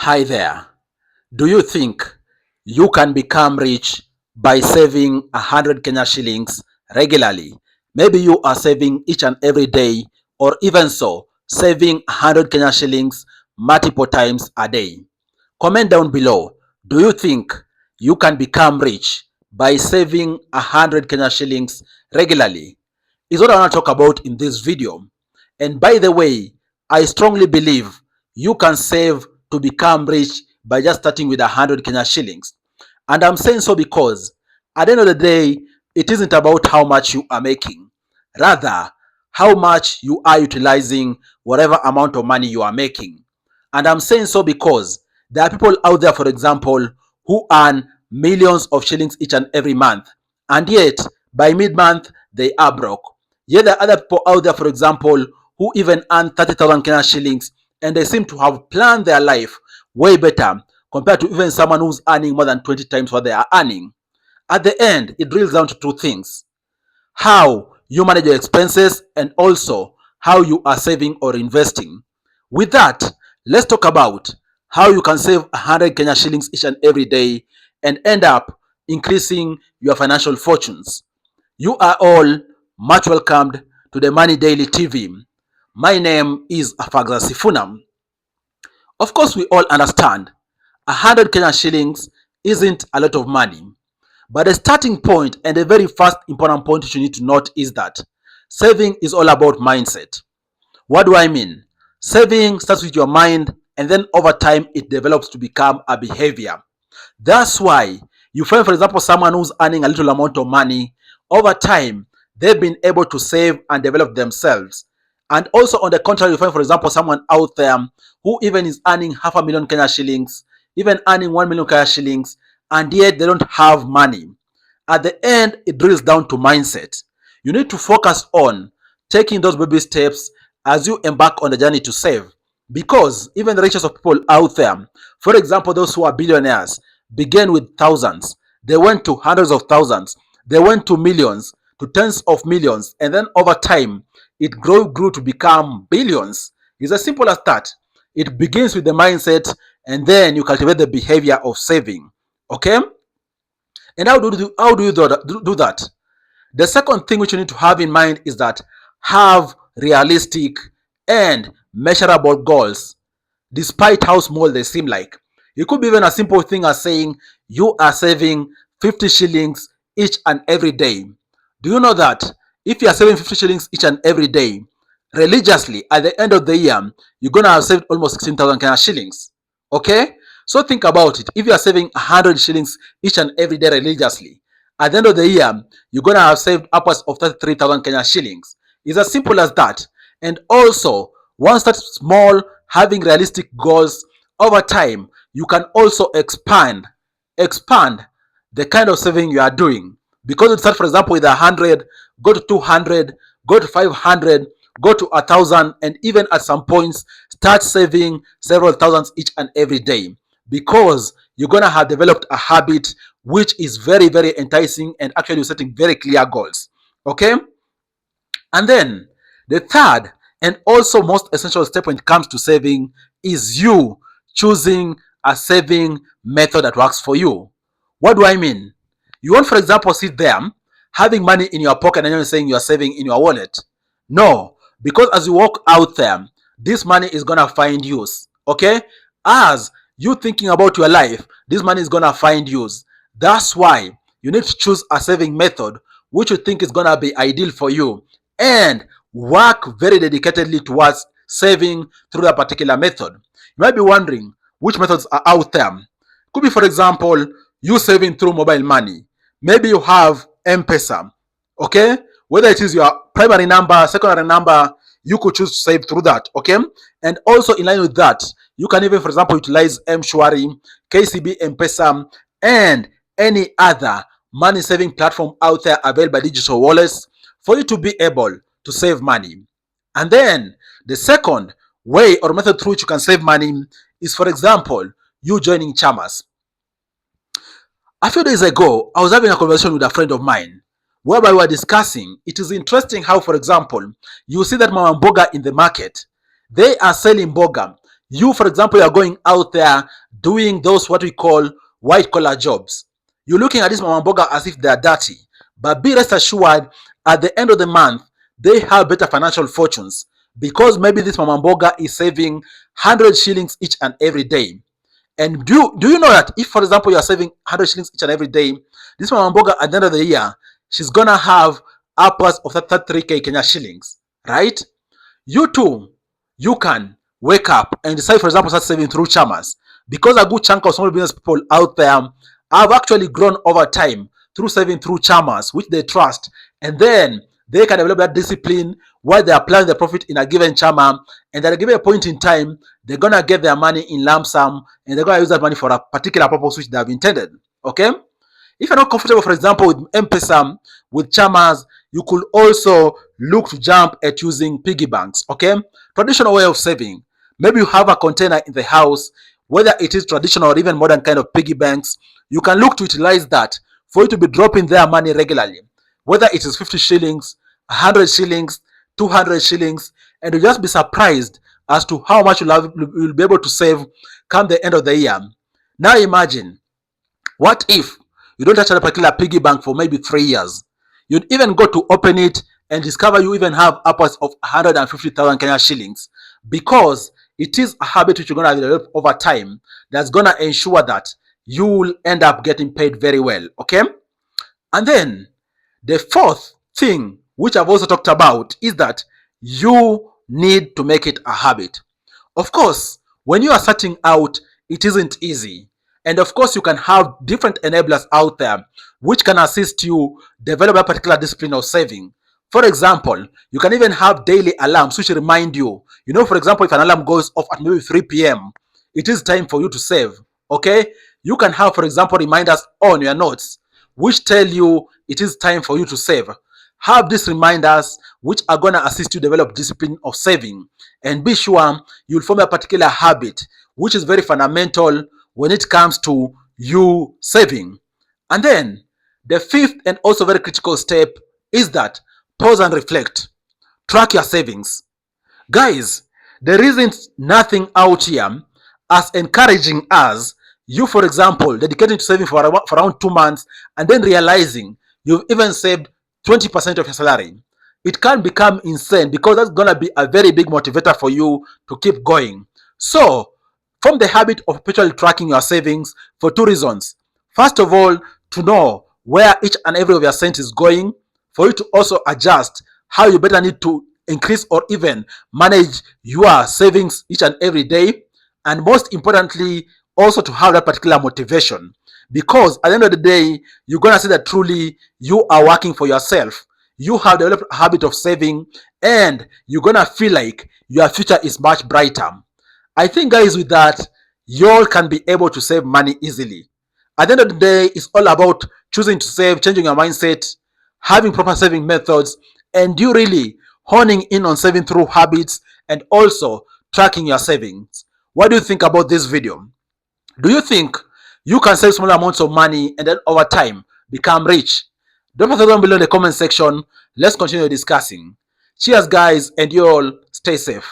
Hi there. Do you think you can become rich by saving 100 Kenya shillings regularly? Maybe you are saving each and every day, or even so, saving 100 Kenya shillings multiple times a day. Comment down below. Do you think you can become rich by saving 100 Kenya shillings regularly? Is what I want to talk about in this video. And by the way, I strongly believe you can save to become rich by just starting with 100 Kenya shillings. And I'm saying so because at the end of the day, it isn't about how much you are making. Rather, how much you are utilizing whatever amount of money you are making. And I'm saying so because there are people out there, for example, who earn millions of shillings each and every month. And yet, by mid-month, they are broke. Yet there are other people out there, for example, who even earn 30,000 Kenya shillings, and they seem to have planned their life way better compared to even someone who's earning more than 20 times what they are earning. At the end, it drills down to two things: how you manage your expenses and also how you are saving or investing. With that, let's talk about how you can save 100 Kenya shillings each and every day and end up increasing your financial fortunes. You are all much welcomed to the Money Daily TV. My name is Afagza Sifuna. Of course, we all understand 100 Kenya shillings isn't a lot of money. But the starting point and the very first important point you need to note is that saving is all about mindset. What do I mean? Saving starts with your mind, and then over time it develops to become a behavior. That's why you find, for example, someone who's earning a little amount of money, over time they've been able to save and develop themselves. And also on the contrary, you find, for example, someone out there who even is earning 500,000 Kenya shillings, even earning 1 million Kenya shillings, and yet they don't have money. At the end, it drills down to mindset. You need to focus on taking those baby steps as you embark on the journey to save. Because even the richest of people out there, for example, those who are billionaires, began with thousands. They went to hundreds of thousands. They went to millions, to tens of millions. And then over time, it grew to become billions. It's as simple as that. It begins with the mindset, and then you cultivate the behavior of saving. Okay? And how do you do that? The second thing which you need to have in mind is that have realistic and measurable goals, despite how small they seem like. It could be even a simple thing as saying you are saving 50 shillings each and every day. Do you know that if you are saving 50 shillings each and every day, religiously, at the end of the year, you're going to have saved almost 16,000 Kenya shillings? Okay? So think about it. If you are saving 100 shillings each and every day religiously, at the end of the year, you're going to have saved upwards of 33,000 Kenya shillings. It's as simple as that. And also, once that's small, having realistic goals, over time, you can also expand the kind of saving you are doing. Because you start, for example, with 100, go to 200, go to 500, go to 1,000, and even at some points, start saving several thousands each and every day. Because you're going to have developed a habit which is very, very enticing, and actually you're setting very clear goals. Okay? And then the third and also most essential step when it comes to saving is you choosing a saving method that works for you. What do I mean? You won't, for example, sit there having money in your pocket and you're saying you're saving in your wallet. No, because as you walk out there, this money is going to find use. Okay? As you thinking about your life, this money is going to find use. That's why you need to choose a saving method which you think is going to be ideal for you and work very dedicatedly towards saving through that particular method. You might be wondering which methods are out there. Could be, for example, you saving through mobile money. Maybe you have M-Pesa. Okay? Whether it is your primary number, secondary number, you could choose to save through that. Okay? And also in line with that, you can even, for example, utilize M-Shwari, KCB M-Pesa, and any other money saving platform out there available by digital wallets for you to be able to save money. And then the second way or method through which you can save money is, for example, you joining chamas. A few days ago, I was having a conversation with a friend of mine whereby we were discussing, it is interesting how, for example, you see that mama mboga in the market, they are selling mboga You, for example, you are going out there doing those what we call white collar jobs. You're looking at this mama mboga as if they are dirty, but be rest assured, at the end of the month, they have better financial fortunes because maybe this mama mboga is saving 100 shillings each and every day. And do you know that if, for example, you are saving 100 shillings each and every day, this mama mboga at the end of the year, she's gonna have upwards of 33k Kenya shillings, right? You too, you can wake up and decide, for example, start saving through chamas, because a good chunk of small business people out there have actually grown over time through saving through chamas, which they trust, and then they can develop that discipline while they are planning the profit in a given chama, and at a given point in time, they're gonna get their money in lump sum, and they're gonna use that money for a particular purpose which they have intended. Okay? If you're not comfortable, for example, with M-Pesa, with chamas, you could also look to jump at using piggy banks. Okay, traditional way of saving. Maybe you have a container in the house, whether it is traditional or even modern kind of piggy banks. You can look to utilize that for you to be dropping their money regularly, whether it is 50 shillings, 100 shillings, 200 shillings, and you'll just be surprised as to how much you'll be able to save come the end of the year. Now imagine, what if you don't touch a particular piggy bank for maybe 3 years? You'd even go to open it and discover you even have upwards of 150,000 Kenya shillings, because it is a habit which you're going to develop over time that's going to ensure that you will end up getting paid very well. Okay? And then the fourth thing, which I've also talked about, is that you need to make it a habit. Of course, when you are starting out, it isn't easy. And of course, you can have different enablers out there which can assist you develop a particular discipline of saving. For example, you can even have daily alarms which remind you. You know, for example, if an alarm goes off at maybe 3 p.m., it is time for you to save. Okay? You can have, for example, reminders on your notes which tell you it is time for you to save. Have these reminders which are going to assist you develop discipline of saving, and be sure you'll form a particular habit which is very fundamental when it comes to you saving. And then the fifth and also very critical step is that pause and reflect. Track your savings. Guys, there isn't nothing out here as encouraging as you, for example, dedicating to saving for around 2 months and then realizing you've even saved 20% of your salary. It can become insane because that's going to be a very big motivator for you to keep going. So, form the habit of perpetually tracking your savings for two reasons. First of all, to know where each and every of your cent is going, for you to also adjust how you better need to increase or even manage your savings each and every day, and most importantly, also to have that particular motivation, because at the end of the day, you're gonna see that truly you are working for yourself. You have developed a habit of saving, and you're gonna feel like your future is much brighter. I think, guys, with that, you all can be able to save money easily. At the end of the day, it's all about choosing to save, changing your mindset, having proper saving methods, and you really honing in on saving through habits and also tracking your savings. What do you think about this video? Do you think you can save small amounts of money and then over time become rich? Drop a down below in the comment section. Let's continue discussing. Cheers, guys, and you all stay safe.